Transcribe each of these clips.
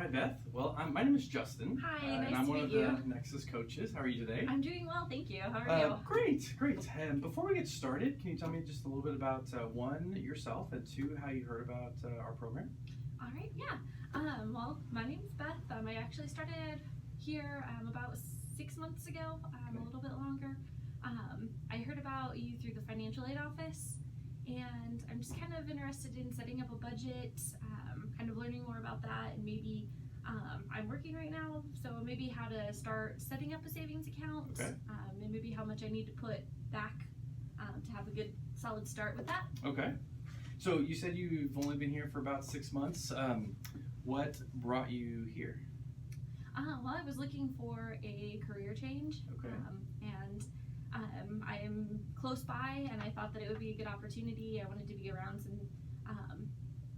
Hi, Beth. Well, my name is Justin. Hi, and nice I'm to one meet of you. the NEXUS coaches. How are you today? I'm doing well, thank you. How are you? Great, great. Before we get started, can you tell me just a little bit about one, yourself, and two, how you heard about our program? All right, yeah. Well, my name's Beth. I actually started here about 6 months ago, a little bit longer. I heard about you through the financial aid office, and I'm just kind of interested in setting up a budget, kind of learning more about that, and maybe I'm working right now, so maybe how to start setting up a savings account, and maybe how much I need to put back to have a good solid start with that. Okay. So you said you've only been here for about 6 months. What brought you here? Well, I was looking for a career change, and I am close by, and I thought that it would be a good opportunity. I wanted to be around some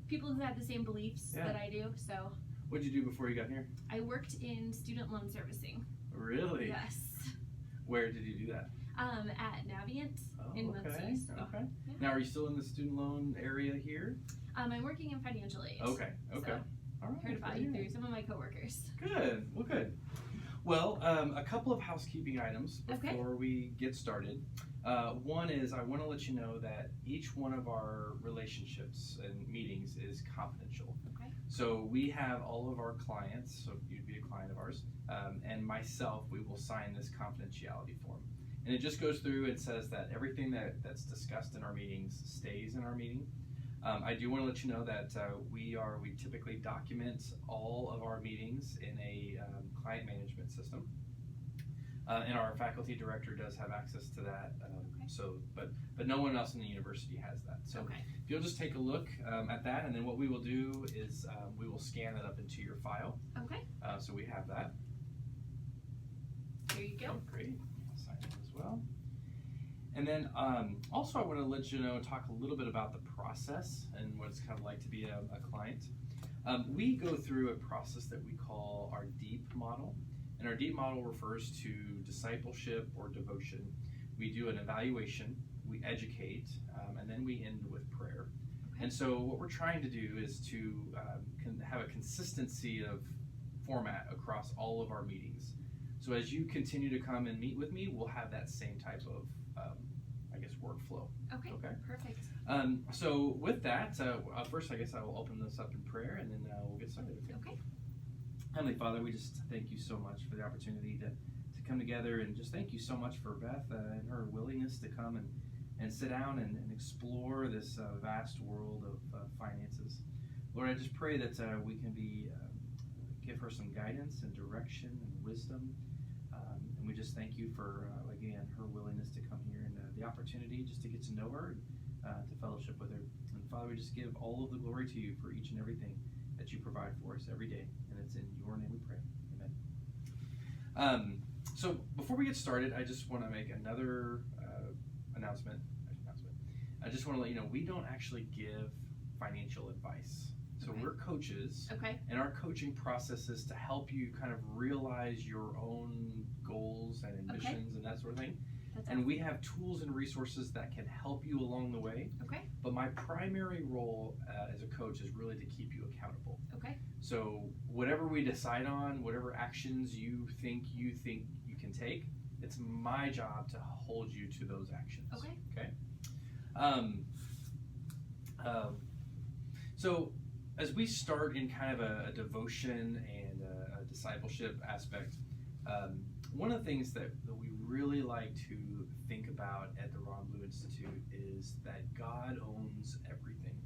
people who had the same beliefs that I do. So, what did you do before you got here? I worked in student loan servicing. Really? Yes. Where did you do that? At Navient in Muncie. So, okay. Yeah. Now, are you still in the student loan area here? I'm working in financial aid. Okay. So, all right. heard about you through some of my coworkers. Good. Well, good. Well, a couple of housekeeping items before we get started. One is I want to let you know that each one of our relationships and meetings is confidential. Okay. So we have all of our clients, so you'd be a client of ours, and myself, we will sign this confidentiality form. And it just goes through and says that everything that's discussed in our meetings stays in our meeting. I do want to let you know that we typically document all of our meetings in a client management system, and our faculty director does have access to that. So, but no one else in the university has that. So, if you'll just take a look at that, and then what we will do is we will scan it up into your file. Okay. So we have that. There you go. Okay, great. I'll sign it as well. And then also I want to let you know, talk a little bit about the process and what it's kind of like to be a client. We go through a process that we call our DEEP model. And our DEEP model refers to discipleship or devotion. We do an evaluation, we educate, and then we end with prayer. And so what we're trying to do is to have a consistency of format across all of our meetings. So as you continue to come and meet with me, we'll have that same type of workflow. Okay. Perfect. So with that, first I guess I will open this up in prayer, and then we'll get started. Okay. Heavenly Father, we just thank you so much for the opportunity to come together, and just thank you so much for Beth and her willingness to come and sit down and explore this vast world of finances. Lord, I just pray that we can give her some guidance and direction and wisdom. And we just thank you for, again, her willingness to come here and the opportunity just to get to know her, to fellowship with her. And Father, we just give all of the glory to you for each and everything that you provide for us every day. And it's in your name we pray. Amen. So before we get started, I just want to make another announcement. I just want to let you know, we don't actually give financial advice. So we're coaches, and our coaching process is to help you kind of realize your own goals and ambitions and that sort of thing. And we have tools and resources that can help you along the way. But my primary role as a coach is really to keep you accountable. So whatever we decide on, whatever actions you think you can take, it's my job to hold you to those actions. So as we start in kind of a devotion and a discipleship aspect, one of the things that we really like to think about at the Ron Blue Institute is that God owns everything.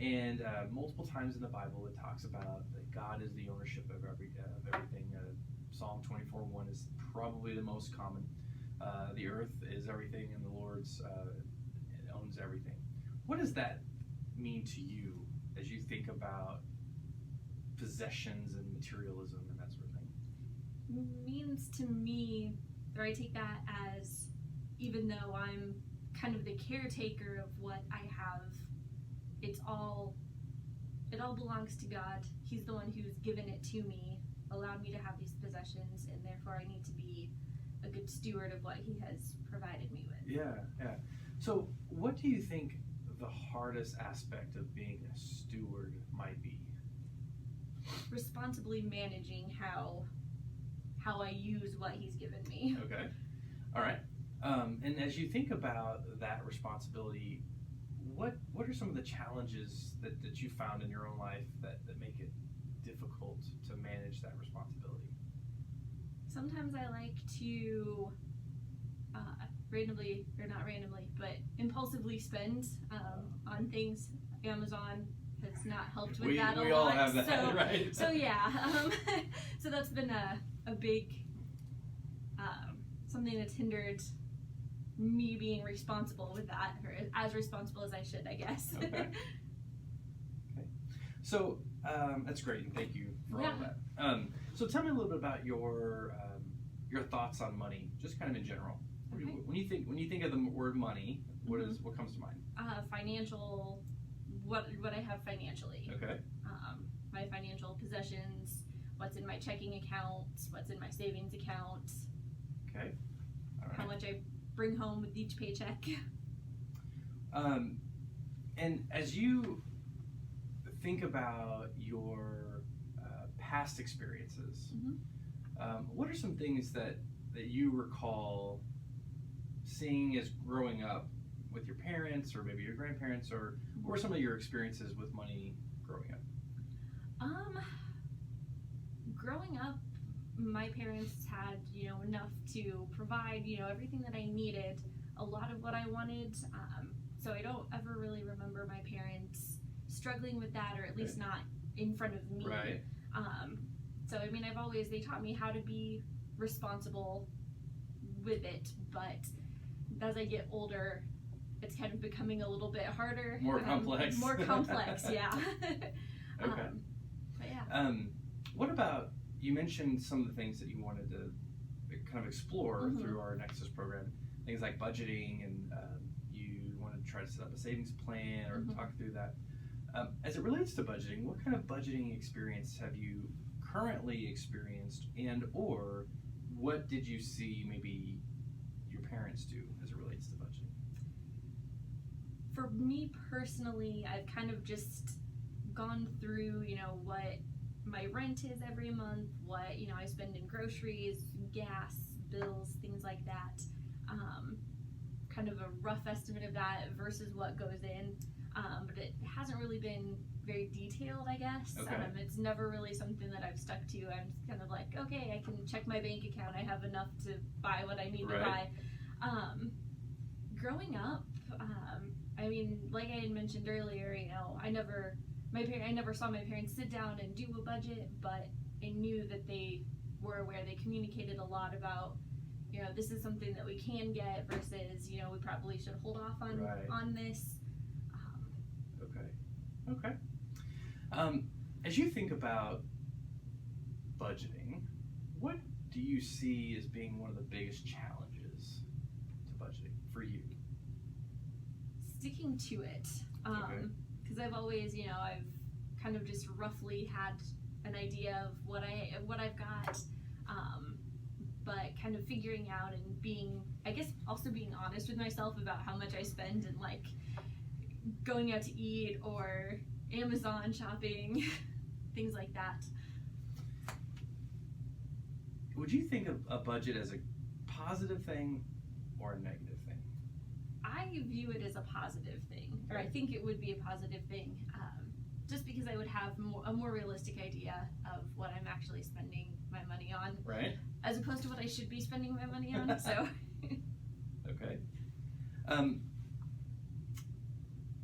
And multiple times in the Bible it talks about that God is the ownership of everything. Psalm 24:1 is probably the most common. The earth is everything, and the Lord's owns everything. What does that mean to you as you think about possessions and materialism and that sort of thing? Means to me, or I take that as, even though I'm kind of the caretaker of what I have, it all belongs to God. He's the one who's given it to me, allowed me to have these possessions, and therefore I need to be a good steward of what he has provided me with. Yeah. So what do you think the hardest aspect of being a steward might be? responsibly managing how I use what he's given me. Okay. All right. And as you think about that responsibility, what are some of the challenges that you found in your own life that make it difficult to manage that responsibility? Sometimes I like to randomly, or not randomly, but impulsively spend on things. Amazon has not helped with that a lot. We all have that, so, right? So yeah, so that's been a big something that's hindered me being responsible with that, or as responsible as I should, I guess. Okay. Okay. So that's great, and thank you for all of that. So tell me a little bit about your thoughts on money, just kind of in general. Okay. When you think of the word money, what comes to mind? Financial, what I have financially. Okay. My financial possessions, what's in my checking account, what's in my savings account. Okay. All right. How much I bring home with each paycheck. And as you think about your past experiences, what are some things that you recall seeing as growing up with your parents or maybe your grandparents, or what were some of your experiences with money growing up? Growing up, my parents had, enough to provide, everything that I needed, a lot of what I wanted. So I don't ever really remember my parents struggling with that, or at least not in front of me. Right. So I mean, they taught me how to be responsible with it, but as I get older, it's kind of becoming a little bit harder. More complex. More complex, yeah. Okay. But yeah. What about, you mentioned some of the things that you wanted to kind of explore through our NEXUS program, things like budgeting, and you wanted to try to set up a savings plan or talk through that. As it relates to budgeting, what kind of budgeting experience have you currently experienced, and or what did you see maybe your parents do as it relates to budgeting? For me personally, I've kind of just gone through, what my rent is every month, what, I spend in groceries, gas, bills, things like that. Kind of a rough estimate of that versus what goes in. But it hasn't really been very detailed, I guess. Okay. It's never really something that I've stuck to. I'm kind of like, okay, I can check my bank account. I have enough to buy what I need to buy. Growing up, I mean, like I had mentioned earlier, I never saw my parents sit down and do a budget, but I knew that they were aware. They communicated a lot about, this is something that we can get versus, we probably should hold off on this. Okay. As you think about budgeting, what do you see as being one of the biggest challenges to budgeting for you? Sticking to it. Because I've always, I've kind of just roughly had an idea of what I've got, but kind of figuring out and being, I guess, also being honest with myself about how much I spend, and like going out to eat or Amazon shopping, things like that. Would you think of a budget as a positive thing or a negative thing? I view it as a positive thing, or I think it would be a positive thing, just because I would have a more realistic idea of what I'm actually spending my money on, right? As opposed to what I should be spending my money on. So. Okay.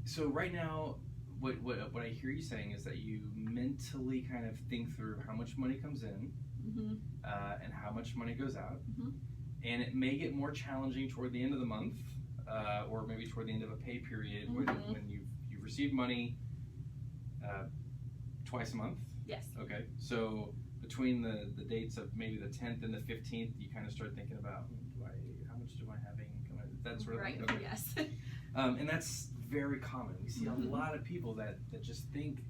So right now, what I hear you saying is that you mentally kind of think through how much money comes in and how much money goes out, and it may get more challenging toward the end of the month, or maybe toward the end of a pay period when you've received money twice a month. Yes. Okay. So between the dates of maybe the 10th and the 15th, you kind of start thinking about how much do I have income? That sort of thing. Okay. Yes. And that's very common. We see a lot of people that just think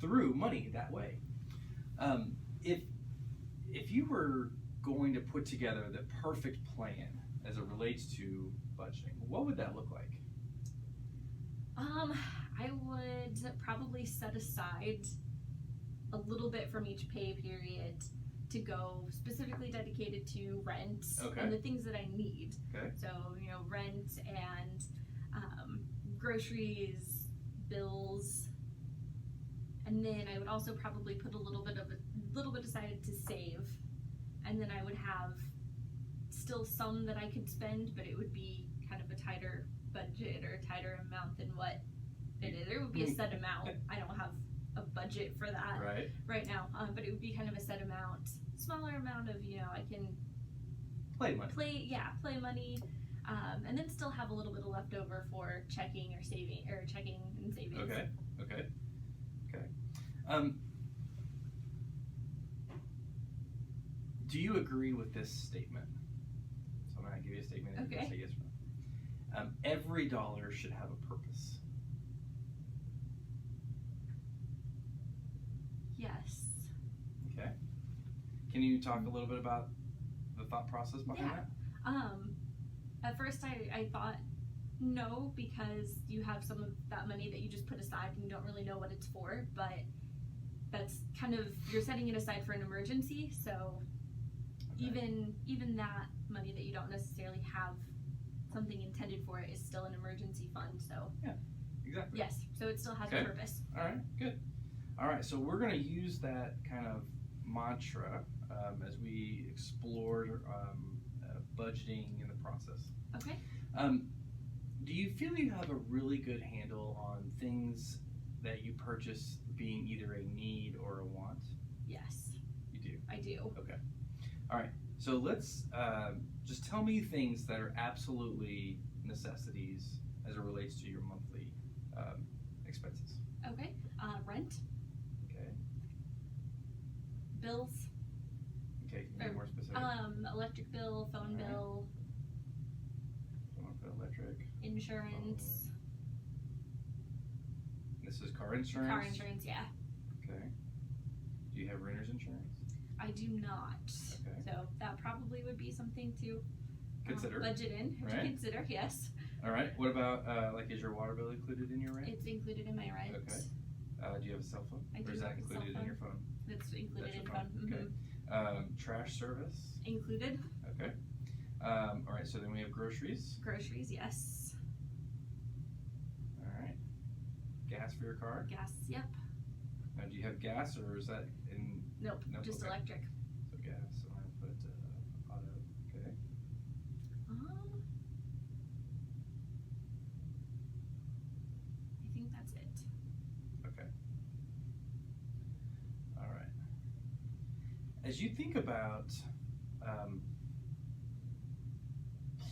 through money that way. If you were going to put together the perfect plan as it relates to budgeting, what would that look like? I would probably set aside a little bit from each pay period to go specifically dedicated to rent Okay. and the things that I need. Okay. So, you know, rent and groceries, bills, and then I would also probably put a little bit aside to save, and then I would have still some that I could spend, but it would be kind of a tighter budget or a tighter amount than what it is. There would be a set amount. I don't have a budget for that right now, but it would be kind of a set amount, smaller amount of, you know, I can Play money. play money, and then still have a little bit of leftover for checking and savings. Okay. Do you agree with this statement? So I'm going to give you a statement and you can say yes or no. Every dollar should have a purpose. Yes. Okay. Can you talk a little bit about the thought process behind that? At first I thought no, because you have some of that money that you just put aside and you don't really know what it's for, but that's kind of, you're setting it aside for an emergency, so even that money that you don't necessarily have something intended for it is still an emergency fund, so. Yeah, exactly. Yes, so it still has a purpose. All right, good. All right, so we're going to use that kind of mantra as we explored budgeting in the process. Okay. Do you feel you have a really good handle on things that you purchase being either a need or a want? Yes. You do? I do. Okay. All right, so let's just tell me things that are absolutely necessities as it relates to your monthly expenses. Okay. Rent. Okay. Bills. Okay, can you be more specific? Electric bill, phone bill, Don't want to put electric. insurance. This is car insurance? Car insurance, yeah. Okay. Do you have renter's insurance? I do not. Okay. So that probably would be something to Consider. budget in, Right. to consider, yes. All right. What about, is your water bill included in your rent? It's included in my rent. Okay. Do you have a cell phone? I Or do is that have a cell included in phone. your phone? It's included That's in your phone. phone. Okay. Trash service? Included. Okay. All right, so then we have groceries. Groceries, yes. All right. Gas for your car? Gas, yep. Now, do you have gas, or is that in? Nope, just okay. electric. So gas, so I'm gonna put auto, okay. I think that's it. Okay. All right. As you think about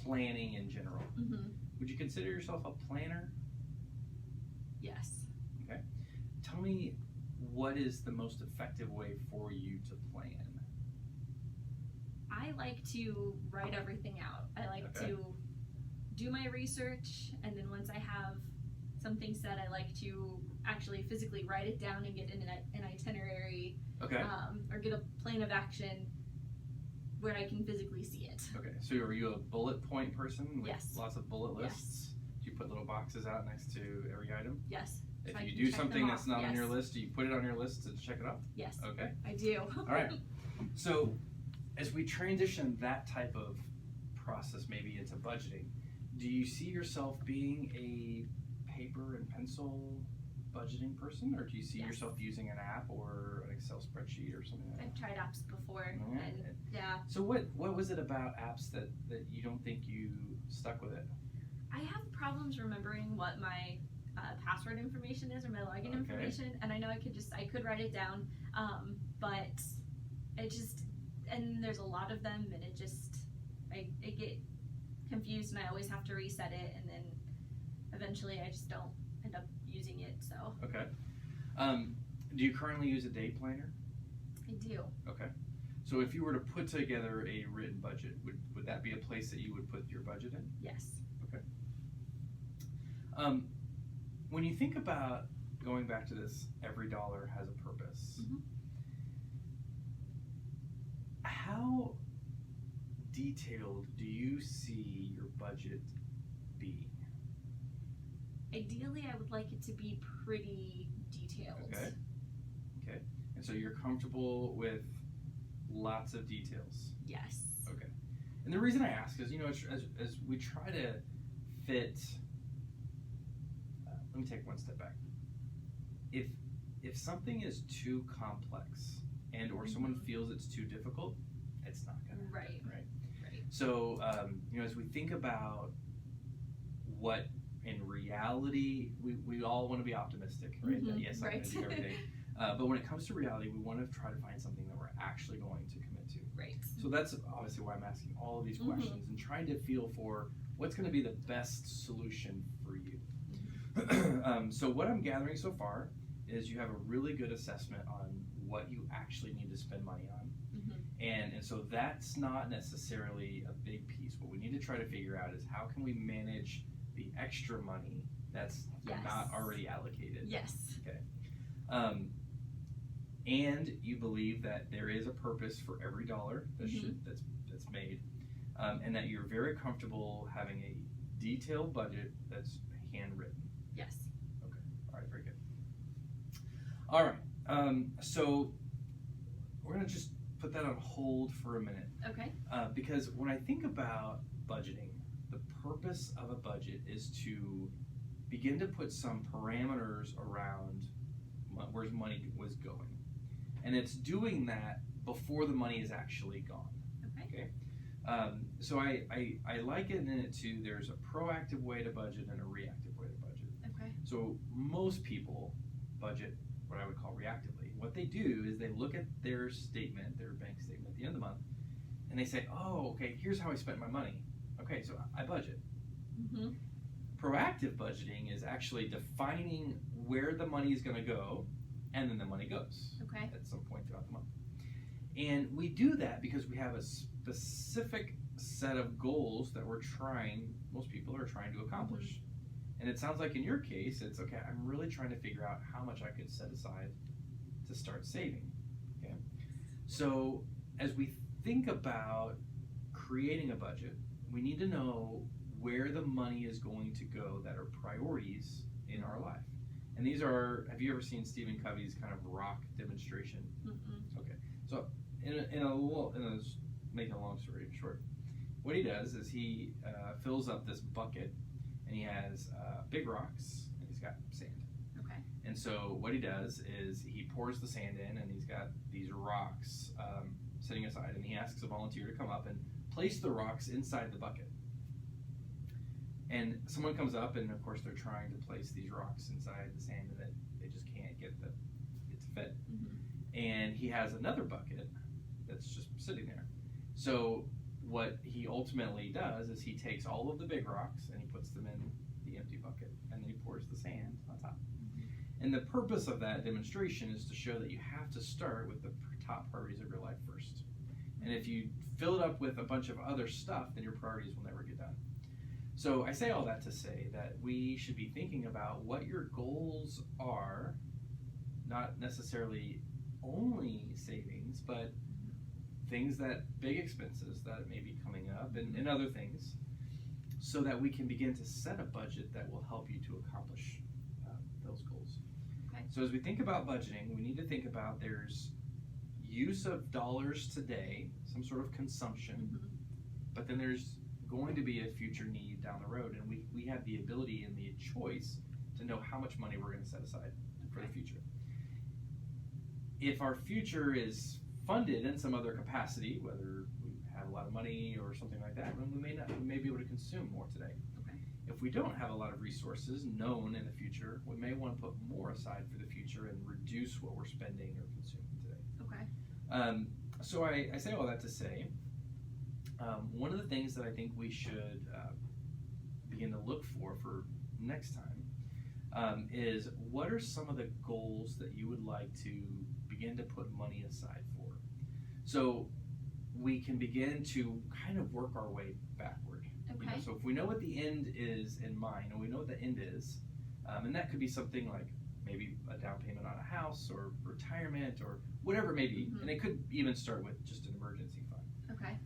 planning in general, would you consider yourself a planner? Yes. Okay. Tell me, what is the most effective way for you to plan? I like to write everything out. I like to do my research, and then once I have something set, I like to actually physically write it down and get an itinerary, or get a plan of action where I can physically see it. Okay, so are you a bullet point person with Yes. lots of bullet lists? Yes. Do you put little boxes out next to every item? Yes. If So I you can do check something them that's off. not on your Yes. list, do you put it on your list to check it off? Yes. Okay. I do. All right. So as we transition that type of process maybe into budgeting, do you see yourself being a paper and pencil budgeting person, or do you see Yes. yourself using an app or an Excel spreadsheet or something like that? I've tried apps before, Alright. and yeah. So what was it about apps that you don't think you stuck with it? I have problems remembering what my password information is or my login information, and I know I could write it down, but it just, and there's a lot of them, and I get confused, and I always have to reset it, and then eventually I just don't end up using it. So Okay. Do you currently use a day planner? I do. Okay. So if you were to put together a written budget, would that be a place that you would put your budget in? Yes. Okay. When you think about going back to this, every dollar has a purpose. How detailed do you see your budget being? Ideally, I would like it to be pretty detailed. Okay. And so you're comfortable with lots of details. Yes. Okay. And the reason I ask is, as we try to fit, let me take one step back. If something is too complex and or someone feels it's too difficult, it's not going to happen, right? So, as we think about what in reality, we all want to be optimistic, right? That, yes, I'm going to do everything. But when it comes to reality, we want to try to find something that we're actually going to commit to. Right. So that's obviously why I'm asking all of these questions and trying to feel for what's going to be the best solution for you. So what I'm gathering so far is you have a really good assessment on what you actually need to spend money on. And so that's not necessarily a big piece. What we need to try to figure out is how can we manage the extra money that's not already allocated. Yes. Okay. And you believe that there is a purpose for every dollar that's made, and that you're very comfortable having a detailed budget that's handwritten. Yes. Okay. All right. Very good. All right. So we're gonna just put that on hold for a minute. Okay. Because when I think about budgeting, the purpose of a budget is to begin to put some parameters around where money was going. And it's doing that before the money is actually gone. Okay. So I liken it to there's a proactive way to budget and a reactive way to budget. Okay. So most people budget what I would call reactively. What they do is they look at their statement, their bank statement at the end of the month, and they say, oh, okay, here's how I spent my money. Okay, so I budget. Proactive budgeting is actually defining where the money is going to go, and then the money goes at some point throughout the month. And we do that because we have a specific set of goals that most people are trying to accomplish. And it sounds like in your case, it's okay, I'm really trying to figure out how much I could set aside to start saving. Okay. So as we think about creating a budget, we need to know where the money is going to go that are priorities in our life. And these are, have you ever seen Stephen Covey's kind of rock demonstration? Okay. So making a long story short, what he does is he fills up this bucket, and he has big rocks, and he's got sand. Okay. And so what he does is he pours the sand in, and he's got these rocks sitting aside, and he asks a volunteer to come up and place the rocks inside the bucket. And someone comes up, and of course they're trying to place these rocks inside the sand, and they just can't get it to fit. And he has another bucket that's just sitting there. So what he ultimately does is he takes all of the big rocks and he puts them in the empty bucket, and then he pours the sand on top. And the purpose of that demonstration is to show that you have to start with the top priorities of your life first. And if you fill it up with a bunch of other stuff, then your priorities will never get done. So I say all that to say that we should be thinking about what your goals are, not necessarily only savings, but things big expenses that may be coming up and other things, so that we can begin to set a budget that will help you to accomplish those goals. Okay. So as we think about budgeting, we need to think about there's use of dollars today, some sort of consumption, but then there's going to be a future need down the road, and we have the ability and the choice to know how much money we're going to set aside for the future. If our future is funded in some other capacity, whether we have a lot of money or something like that, then we may be able to consume more today. Okay. If we don't have a lot of resources known in the future, we may want to put more aside for the future and reduce what we're spending or consuming today. Okay. So I say all that to say, one of the things that I think we should begin to look for next time is what are some of the goals that you would like to begin to put money aside for? So we can begin to kind of work our way backward. Okay. So if we know what the end is in mind, and we know what the end is, and that could be something like maybe a down payment on a house or retirement or whatever it may be, and it could even start with just an emergency fund. Okay.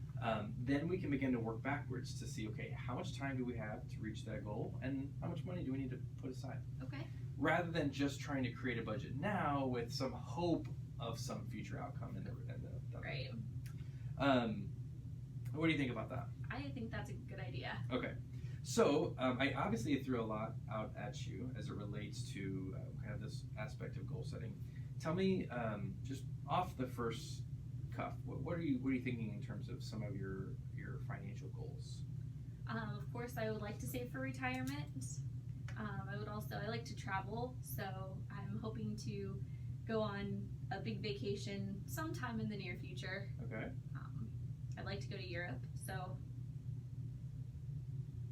Then we can begin to work backwards to see, okay, how much time do we have to reach that goal, and how much money do we need to put aside? Okay. Rather than just trying to create a budget now with some hope of some future outcome in the Right. What do you think about that? I think that's a good idea. Okay. So I obviously threw a lot out at you as it relates to kind of this aspect of goal setting. Tell me, just off the first cuff, what are you thinking in terms of some of your financial goals? Of course, I would like to save for retirement. I like to travel, so I'm hoping to go on a big vacation sometime in the near future. Okay. I'd like to go to Europe, so.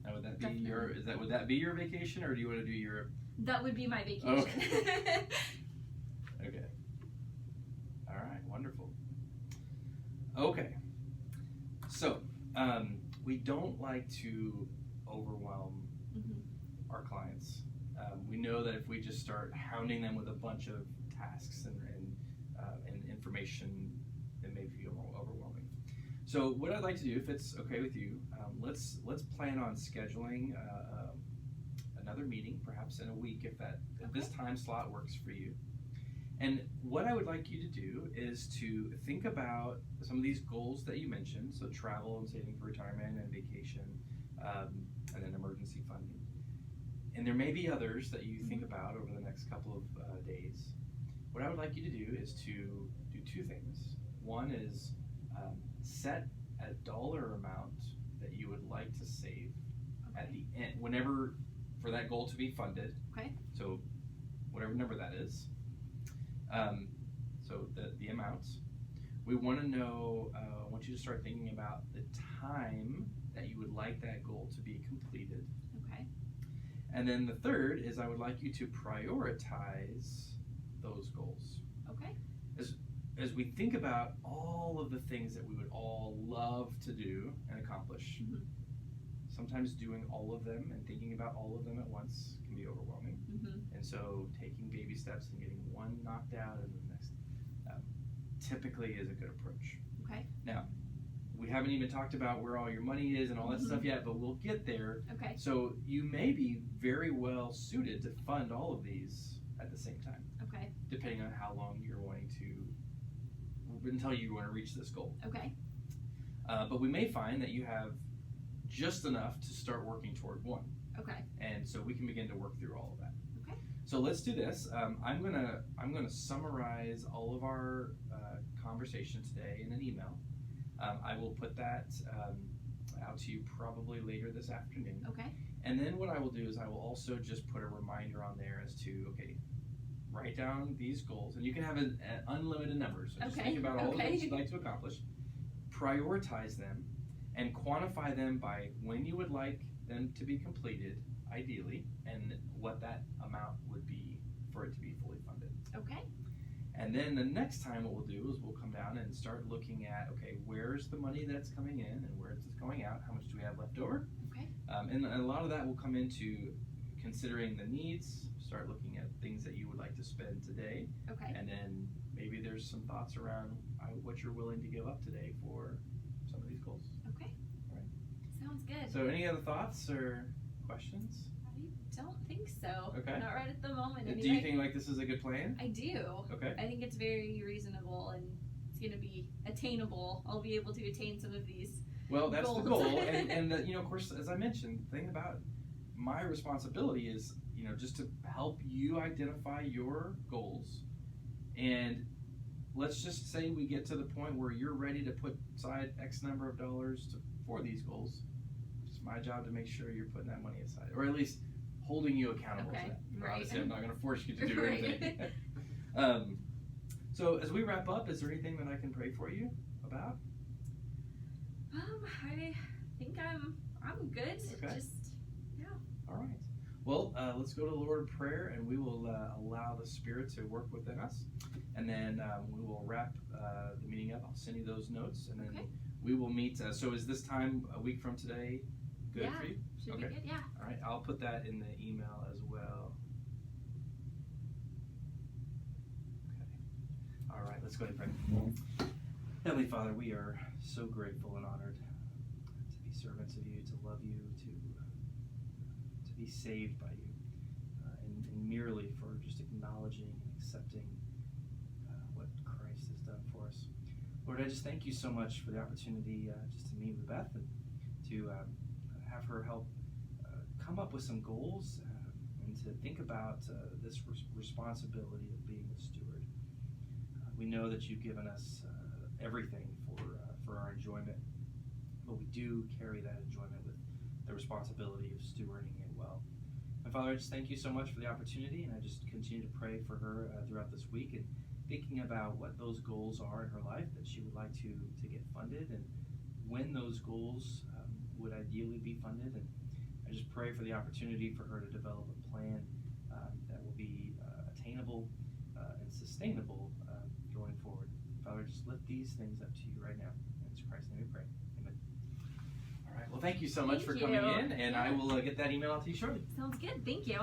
Now, would that Definitely. would that be your vacation, or do you want to do Europe? That would be my vacation. Okay. Okay. All right. Wonderful. Okay. So we don't like to overwhelm our clients. We know that if we just start hounding them with a bunch of tasks and information, it may feel more overwhelming. So what I'd like to do, if it's okay with you, let's plan on scheduling another meeting, perhaps in a week, if this time slot works for you. And what I would like you to do is to think about some of these goals that you mentioned, so travel and saving for retirement and vacation, and then emergency funding. And there may be others that you think about over the next couple of days. What I would like you to do is to do two things. One is set a dollar amount that you would like to save at the end, whenever, for that goal to be funded. Okay. So whatever number that is. So the amounts. We want to know, I want you to start thinking about the time that you would like that goal to be completed. Okay. And then the third is I would like you to prioritize those goals. Okay. As we think about all of the things that we would all love to do and accomplish, sometimes doing all of them and thinking about all of them at once can be overwhelming. And so taking baby steps and getting one knocked out and the next typically is a good approach. Okay. Now, we haven't even talked about where all your money is and all that stuff yet, but we'll get there. Okay. So you may be very well suited to fund all of these at the same time. Okay. Depending on how long you're wanting to, until you want to reach this goal. Okay. But we may find that you have just enough to start working toward one. Okay. And so we can begin to work through all of that. Okay. So let's do this. I'm gonna summarize all of our conversation today in an email. I will put that out to you probably later this afternoon. Okay. And then what I will do is I will also just put a reminder on there as to, okay, write down these goals, and you can have an unlimited number. So just think about all the things you'd like to accomplish, prioritize them, and quantify them by when you would like them to be completed, ideally, and what that amount would be for it to be fully funded. Okay. And then the next time what we'll do is we'll come down and start looking at, okay, where's the money that's coming in and where's it going out? How much do we have left over? Okay. And a lot of that will come into considering the needs, start looking at things that you would like to spend today. Okay. And then maybe there's some thoughts around what you're willing to give up today for some of these goals. Okay. All right. Sounds good. So any other thoughts or questions? I don't think so. Okay. Not right at the moment. Do you think like this is a good plan? I do. Okay. I think it's very reasonable and it's going to be attainable. I'll be able to attain some of these. Well, that's goals. the goal, and of course, as I mentioned, the thing about my responsibility is, just to help you identify your goals, and let's just say we get to the point where you're ready to put aside X number of dollars for these goals. It's my job to make sure you're putting that money aside, or at least holding you accountable to that. Right. Obviously, I'm not going to force you to do Right. anything. So as we wrap up, is there anything that I can pray for you about? I think I'm good. Okay. Yeah. All right. Well, let's go to the Lord in prayer, and we will allow the Spirit to work within us, and then we will wrap the meeting up. I'll send you those notes, and then we will meet. So is this time a week from today good for you? Should be good. Yeah. All right. I'll put that in the email as well. Okay. All right. Let's go ahead and pray. Heavenly Father, we are so grateful and honored to be servants of you, to love you, to be saved by you, and merely for just acknowledging and accepting what Christ has done for us. Lord, I just thank you so much for the opportunity just to meet with Beth and to have her help come up with some goals and to think about this responsibility of being a steward. We know that you've given us everything for our enjoyment, but we do carry that enjoyment with the responsibility of stewarding it well. And Father, I just thank you so much for the opportunity, and I just continue to pray for her throughout this week and thinking about what those goals are in her life that she would like to get funded and when those goals would ideally be funded. And I just pray for the opportunity for her to develop a plan that will be attainable and sustainable going forward. Father, just lift these things up to you right now. In Christ's name we pray. Amen. All right. Well, thank you so much Thank for you. coming in, and Yeah. I will get that email out to you shortly. Sounds good. Thank you.